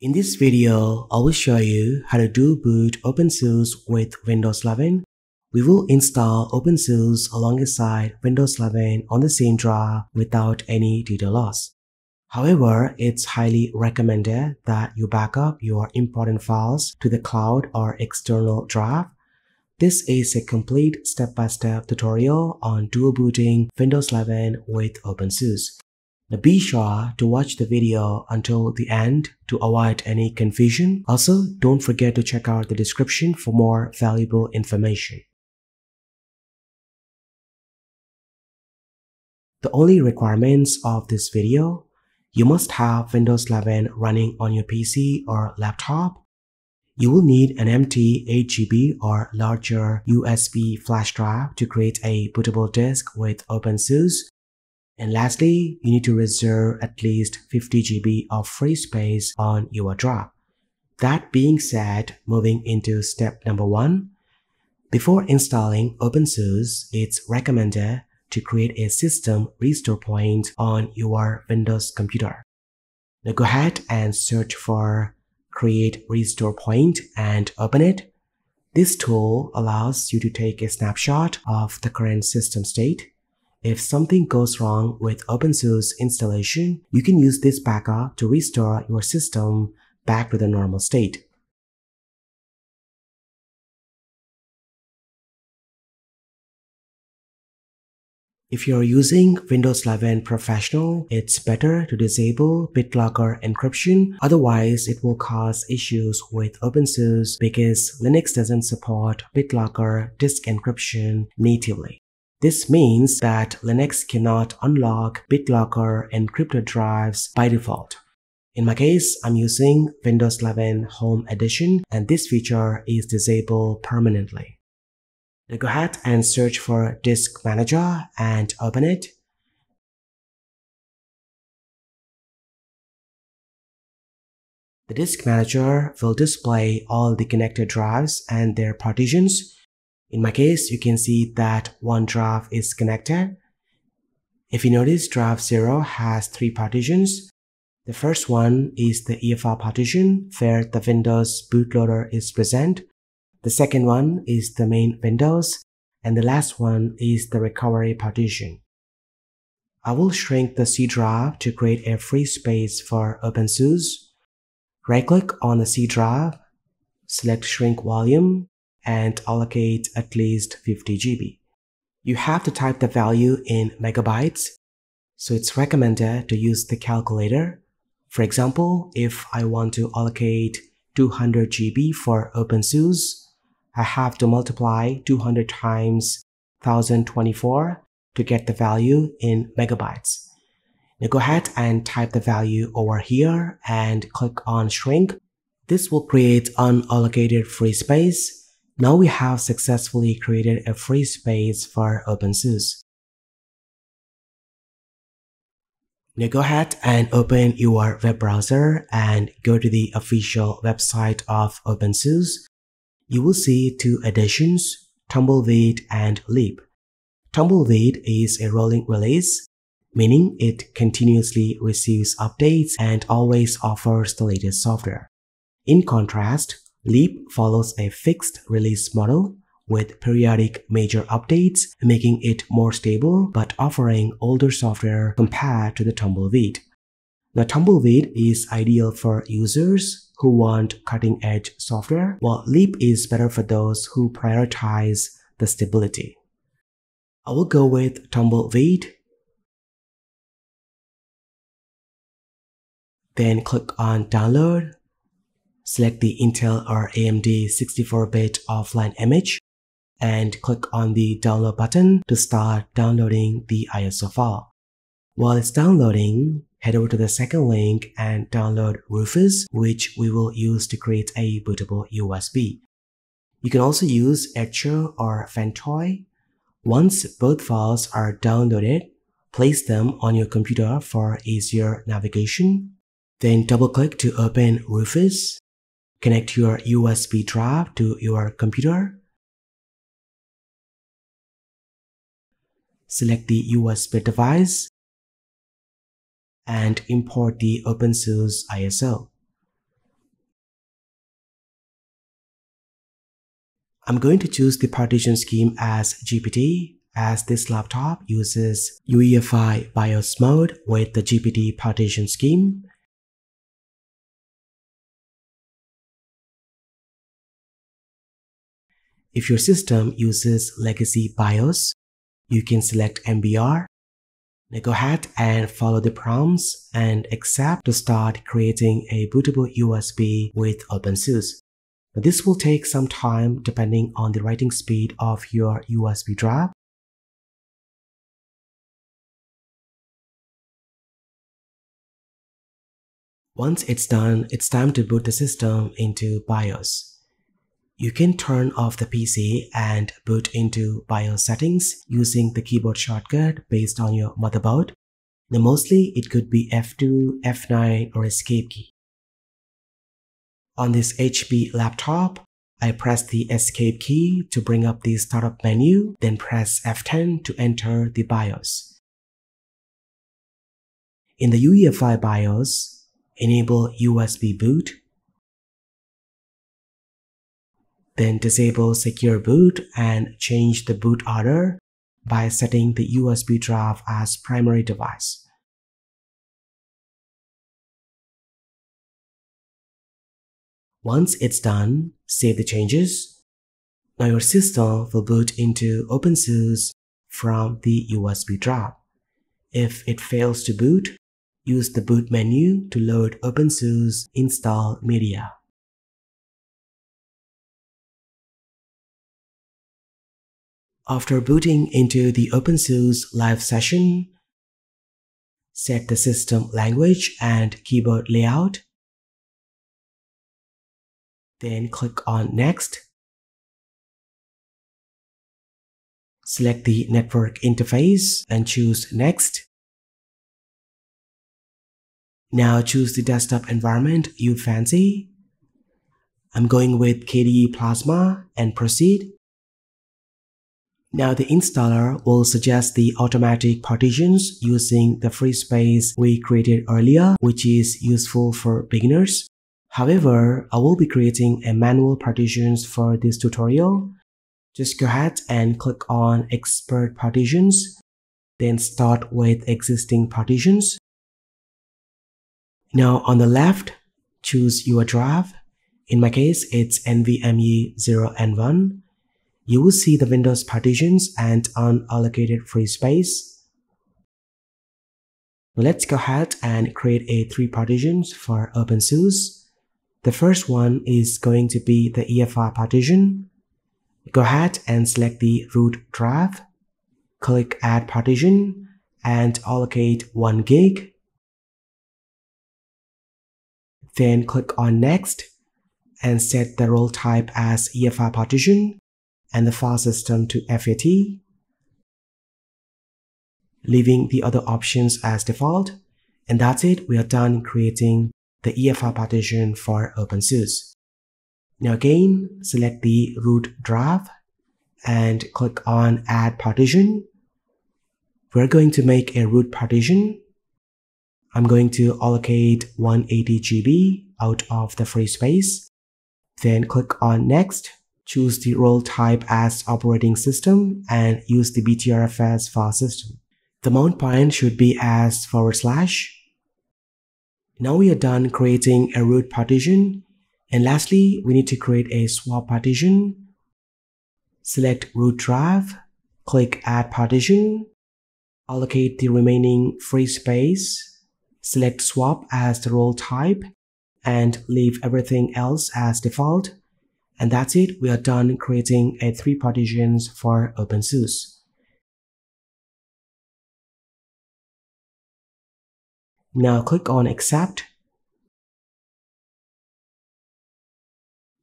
In this video, I will show you how to do boot OpenSUSE with Windows 11. We will install OpenSUSE alongside Windows 11 on the same drive without any data loss. However, it's highly recommended that you back up your important files to the cloud or external drive. This is a complete step-by-step tutorial on dual booting Windows 11 with OpenSUSE. Now be sure to watch the video until the end to avoid any confusion. Also, don't forget to check out the description for more valuable information. The only requirements of this video: you must have Windows 11 running on your PC or laptop. You will need an empty 8GB or larger USB flash drive to create a bootable disk with OpenSUSE. And lastly, you need to reserve at least 50GB of free space on your drive. That being said, moving into step number 1. Before installing OpenSUSE, it's recommended to create a system restore point on your Windows computer. Now go ahead and search for Create Restore Point and open it. This tool allows you to take a snapshot of the current system state. If something goes wrong with OpenSUSE installation, you can use this backup to restore your system back to the normal state. If you're using Windows 11 Professional, it's better to disable BitLocker encryption, otherwise it will cause issues with OpenSUSE because Linux doesn't support BitLocker disk encryption natively. This means that Linux cannot unlock BitLocker encrypted drives by default. In my case, I'm using Windows 11 Home Edition and this feature is disabled permanently. Now go ahead and search for Disk Manager and open it. The Disk Manager will display all the connected drives and their partitions. In my case, you can see that one drive is connected. If you notice, drive 0 has 3 partitions. The first one is the EFR partition where the Windows bootloader is present. The second one is the main Windows, and the last one is the recovery partition. I will shrink the C drive to create a free space for OpenSUSE. Right-click on the C drive, select Shrink Volume, and allocate at least 50GB. You have to type the value in megabytes, so it's recommended to use the calculator. For example, if I want to allocate 200GB for OpenSUSE, I have to multiply 200 times 1024 to get the value in megabytes. Now go ahead and type the value over here and click on Shrink. This will create unallocated free space. Now we have successfully created a free space for OpenSUSE. Now go ahead and open your web browser and go to the official website of OpenSUSE. You will see 2 editions, Tumbleweed and Leap. Tumbleweed is a rolling release, meaning it continuously receives updates and always offers the latest software. In contrast, Leap follows a fixed release model with periodic major updates, making it more stable but offering older software compared to the Tumbleweed. Now, Tumbleweed is ideal for users who want cutting-edge software, while Leap is better for those who prioritize the stability. I will go with Tumbleweed. Then click on Download. Select the Intel or AMD 64-bit offline image and click on the download button to start downloading the ISO file. While it's downloading, head over to the second link and download Rufus, which we will use to create a bootable USB. You can also use Etcher or Fantoy. Once both files are downloaded, place them on your computer for easier navigation. Then double-click to open Rufus. Connect your USB drive to your computer. Select the USB device and import the OpenSUSE ISO. I'm going to choose the partition scheme as GPT, as this laptop uses UEFI BIOS mode with the GPT partition scheme. If your system uses legacy BIOS, you can select MBR. Now go ahead and follow the prompts and accept to start creating a bootable USB with OpenSUSE. Now this will take some time depending on the writing speed of your USB drive. Once it's done, it's time to boot the system into BIOS. You can turn off the PC and boot into BIOS settings using the keyboard shortcut based on your motherboard. Now mostly it could be F2, F9 or Escape key. On this HP laptop, I press the Escape key to bring up the startup menu, then press F10 to enter the BIOS. In the UEFI BIOS, enable USB boot, then disable secure boot and change the boot order by setting the USB drive as primary device. Once it's done, save the changes. Now your system will boot into OpenSUSE from the USB drive. If it fails to boot, use the boot menu to load OpenSUSE install media. After booting into the OpenSUSE live session, set the system language and keyboard layout. Then click on Next. Select the network interface and choose Next. Now choose the desktop environment you fancy. I'm going with KDE Plasma and proceed. Now the installer will suggest the automatic partitions using the free space we created earlier, which is useful for beginners. However, I will be creating a manual partitions for this tutorial. Just go ahead and click on Expert Partitions, then start with existing partitions. Now on the left, choose your drive. In my case, it's NVMe 0N1. You will see the Windows partitions and unallocated free space. Let's go ahead and create a 3 partitions for OpenSUSE. The first one is going to be the EFI partition. Go ahead and select the root drive. Click Add Partition and allocate 1 gig. Then click on Next and set the role type as EFI partition and the file system to FAT, leaving the other options as default. And that's it, we are done creating the EFI partition for OpenSUSE. Now again, select the root drive and click on Add Partition. We're going to make a root partition. I'm going to allocate 180 GB out of the free space. Then click on Next. Choose the role type as operating system and use the BTRFS file system. The mount point should be as /. Now we are done creating a root partition. And lastly, we need to create a swap partition. Select root drive, click Add Partition, allocate the remaining free space, select swap as the role type, and leave everything else as default. And that's it, we are done creating a 3 partitions for OpenSUSE. Now click on Accept.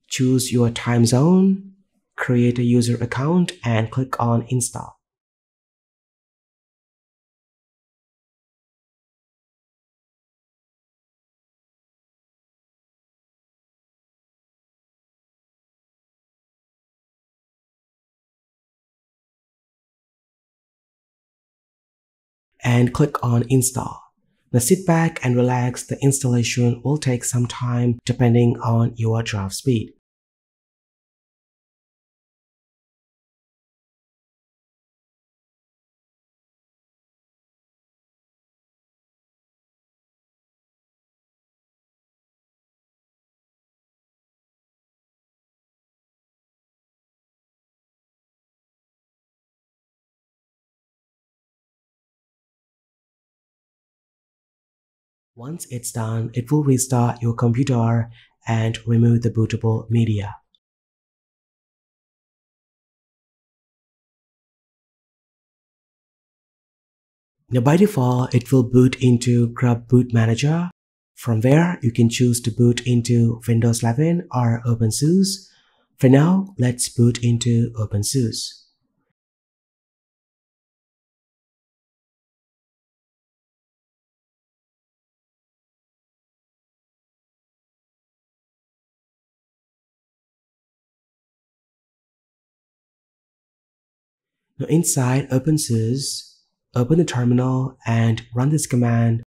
Choose your time zone, create a user account, and click on Install. And click on Install. Now sit back and relax, the installation will take some time depending on your drive speed. Once it's done, it will restart your computer and remove the bootable media. Now by default, it will boot into Grub Boot Manager. From where you can choose to boot into Windows 11 or OpenSUSE. For now, let's boot into OpenSUSE. Now inside OpenSUSE, open the terminal and run this command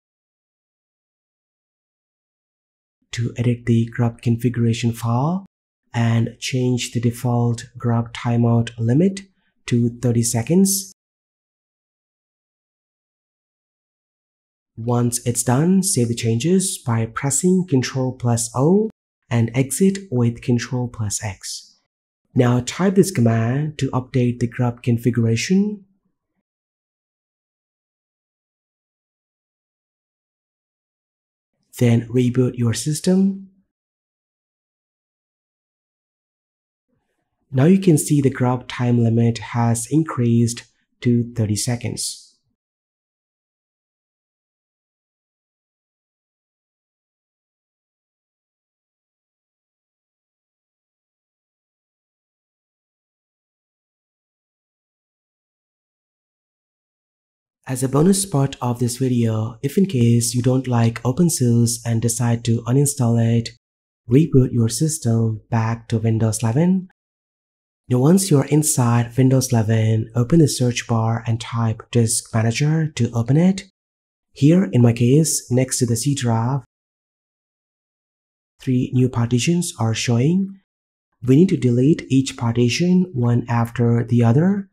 to edit the Grub configuration file and change the default Grub timeout limit to 30 seconds. Once it's done, save the changes by pressing Ctrl+O and exit with Ctrl+X. Now type this command to update the Grub configuration. Then reboot your system. Now you can see the Grub time limit has increased to 30 seconds. As a bonus part of this video, if in case you don't like OpenSUSE and decide to uninstall it, reboot your system back to Windows 11. Now once you're inside Windows 11, open the search bar and type Disk Manager to open it. Here in my case, next to the C drive, 3 new partitions are showing. We need to delete each partition one after the other.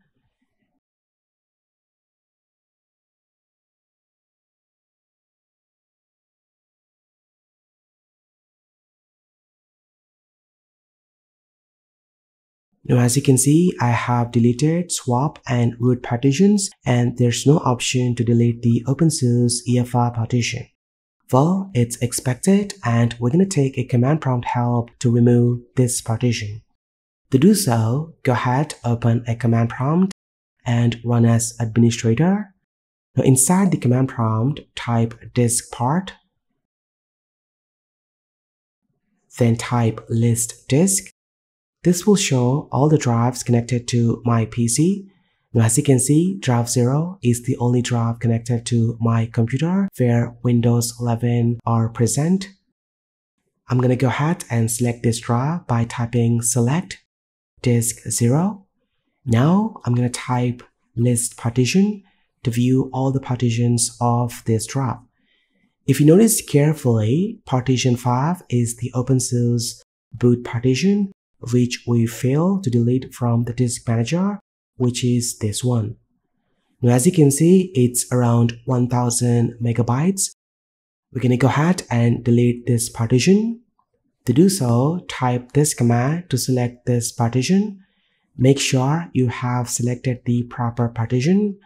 Now as you can see, I have deleted swap and root partitions and there's no option to delete the OpenSUSE EFI partition. Well, it's expected and we're going to take a command prompt help to remove this partition. To do so, go ahead, open a command prompt and run as administrator. Now inside the command prompt, type diskpart, then type list disk. This will show all the drives connected to my PC. Now as you can see, drive 0 is the only drive connected to my computer where Windows 11 are present. I'm going to go ahead and select this drive by typing select disk 0. Now I'm going to type list partition to view all the partitions of this drive. If you notice carefully, partition 5 is the OpenSUSE boot partition, which we failed to delete from the disk manager, which is this one. Now as you can see, it's around 1000 megabytes. We're going to go ahead and delete this partition. To do so, type this command to select this partition. Make sure you have selected the proper partition.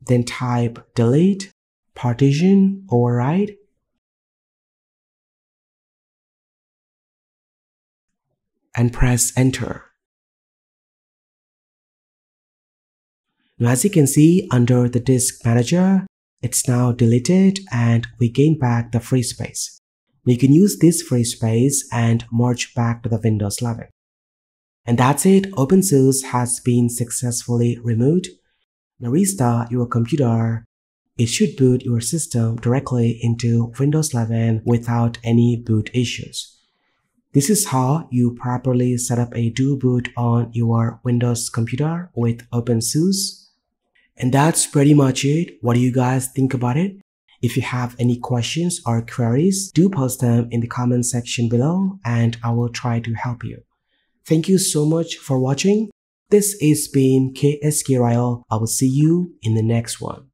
Then type delete partition override. And press enter. Now as you can see, under the disk manager, it's now deleted and we gain back the free space. Now you can use this free space and merge back to the Windows 11. And that's it, OpenSUSE has been successfully removed. Now restart your computer. It should boot your system directly into Windows 11 without any boot issues. This is how you properly set up a dual boot on your Windows computer with OpenSUSE. And that's pretty much it. What do you guys think about it? If you have any questions or queries, do post them in the comment section below and I will try to help you. Thank you so much for watching. This has been KSK Ryle. I will see you in the next one.